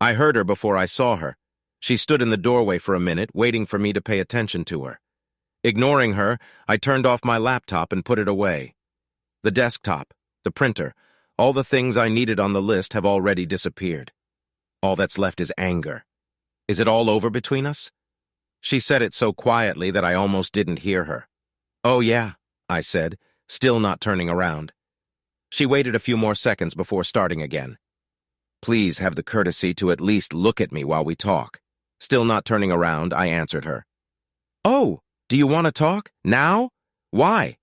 I heard her before I saw her. She stood in the doorway for a minute, waiting for me to pay attention to her. Ignoring her, I turned off my laptop and put it away. The desktop, the printer, all the things I needed on the list have already disappeared. All that's left is anger. Is it all over between us? She said it so quietly that I almost didn't hear her. Oh yeah, I said, still not turning around. She waited a few more seconds before starting again. Please have the courtesy to at least look at me while we talk. Still not turning around, I answered her. Oh, do you want to talk? Now? Why?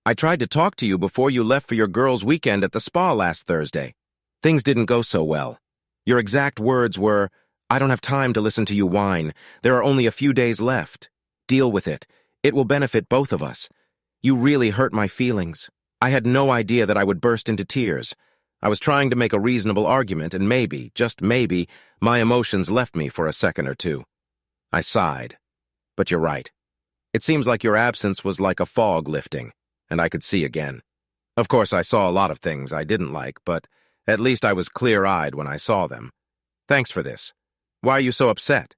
I tried to talk to you before you left for your girls' weekend at the spa last Thursday. Things didn't go so well. Your exact words were, I don't have time to listen to you whine. There are only a few days left. Deal with it. It will benefit both of us. You really hurt my feelings. I had no idea that I would burst into tears. I was trying to make a reasonable argument, and maybe, just maybe, my emotions left me for a second or two. I sighed. But you're right. It seems like your absence was like a fog lifting, and I could see again. Of course, I saw a lot of things I didn't like, but at least I was clear-eyed when I saw them. Thanks for this. Why are you so upset?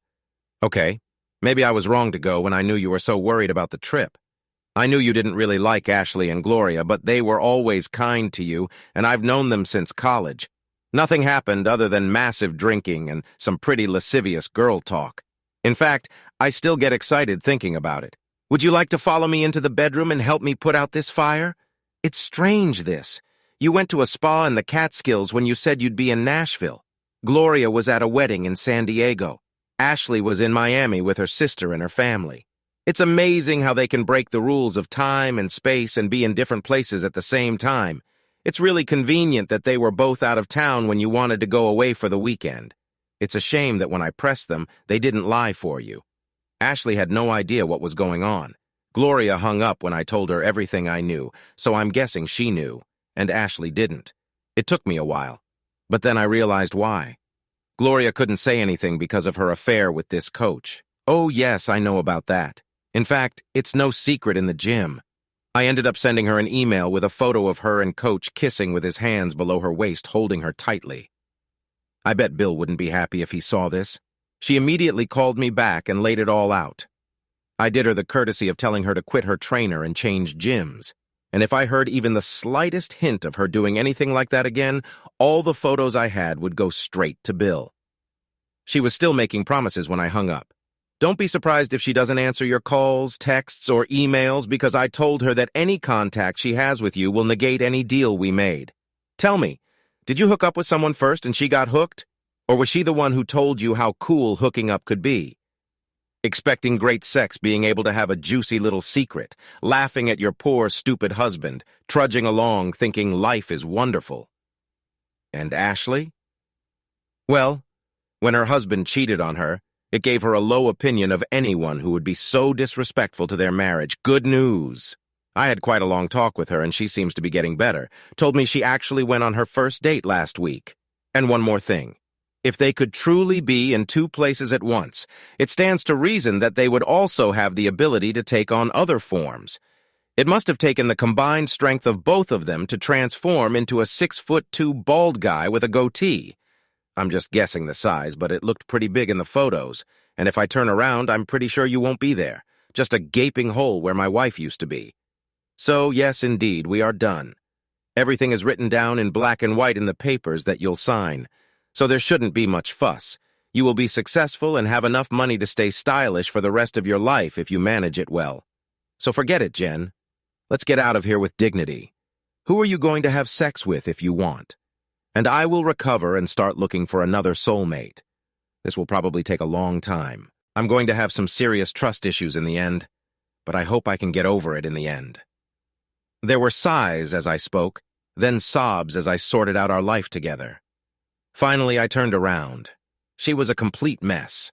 Okay, maybe I was wrong to go when I knew you were so worried about the trip. I knew you didn't really like Ashley and Gloria, but they were always kind to you, and I've known them since college. Nothing happened other than massive drinking and some pretty lascivious girl talk. In fact, I still get excited thinking about it. Would you like to follow me into the bedroom and help me put out this fire? It's strange, this. You went to a spa in the Catskills when you said you'd be in Nashville. Gloria was at a wedding in San Diego. Ashley was in Miami with her sister and her family. It's amazing how they can break the rules of time and space and be in different places at the same time. It's really convenient that they were both out of town when you wanted to go away for the weekend. It's a shame that when I pressed them, they didn't lie for you. Ashley had no idea what was going on. Gloria hung up when I told her everything I knew, so I'm guessing she knew, and Ashley didn't. It took me a while, but then I realized why. Gloria couldn't say anything because of her affair with this coach. Oh yes, I know about that. In fact, it's no secret in the gym. I ended up sending her an email with a photo of her and Coach kissing with his hands below her waist, holding her tightly. I bet Bill wouldn't be happy if he saw this. She immediately called me back and laid it all out. I did her the courtesy of telling her to quit her trainer and change gyms. And if I heard even the slightest hint of her doing anything like that again, all the photos I had would go straight to Bill. She was still making promises when I hung up. Don't be surprised if she doesn't answer your calls, texts, or emails because I told her that any contact she has with you will negate any deal we made. Tell me, did you hook up with someone first and she got hooked? Or was she the one who told you how cool hooking up could be? Expecting great sex, being able to have a juicy little secret, laughing at your poor, stupid husband, trudging along thinking life is wonderful. And Ashley? Well, when her husband cheated on her, it gave her a low opinion of anyone who would be so disrespectful to their marriage. Good news. I had quite a long talk with her, and she seems to be getting better. Told me she actually went on her first date last week. And one more thing. If they could truly be in two places at once, it stands to reason that they would also have the ability to take on other forms. It must have taken the combined strength of both of them to transform into a 6'2" bald guy with a goatee. I'm just guessing the size, but it looked pretty big in the photos, and if I turn around, I'm pretty sure you won't be there. Just a gaping hole where my wife used to be. So, yes, indeed, we are done. Everything is written down in black and white in the papers that you'll sign, so there shouldn't be much fuss. You will be successful and have enough money to stay stylish for the rest of your life if you manage it well. So forget it, Jen. Let's get out of here with dignity. Who are you going to have sex with if you want? And I will recover and start looking for another soulmate. This will probably take a long time. I'm going to have some serious trust issues in the end, but I hope I can get over it in the end. There were sighs as I spoke, then sobs as I sorted out our life together. Finally, I turned around. She was a complete mess.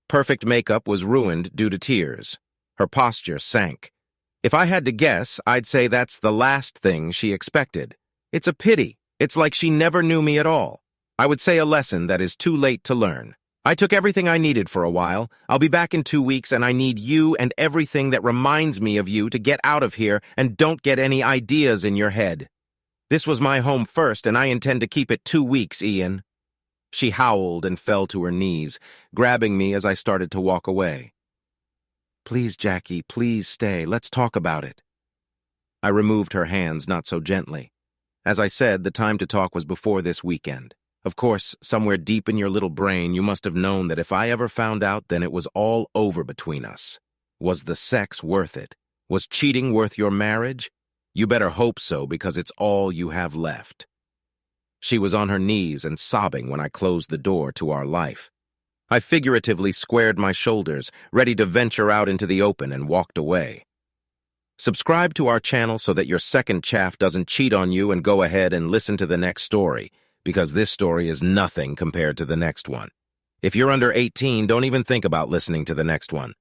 Perfect makeup was ruined due to tears. Her posture sank. If I had to guess, I'd say that's the last thing she expected. It's a pity. It's like she never knew me at all. I would say a lesson that is too late to learn. I took everything I needed for a while. I'll be back in 2 weeks, and I need you and everything that reminds me of you to get out of here and don't get any ideas in your head. This was my home first, and I intend to keep it 2 weeks, Ian. She howled and fell to her knees, grabbing me as I started to walk away. "Please, Jackie, please stay. Let's talk about it." I removed her hands not so gently. As I said, the time to talk was before this weekend. Of course, somewhere deep in your little brain, you must have known that if I ever found out, then it was all over between us. Was the sex worth it? Was cheating worth your marriage? You better hope so, because it's all you have left. She was on her knees and sobbing when I closed the door to our life. I figuratively squared my shoulders, ready to venture out into the open, and walked away. Subscribe to our channel so that your second chaff doesn't cheat on you, and go ahead and listen to the next story, because this story is nothing compared to the next one. If you're under 18, don't even think about listening to the next one.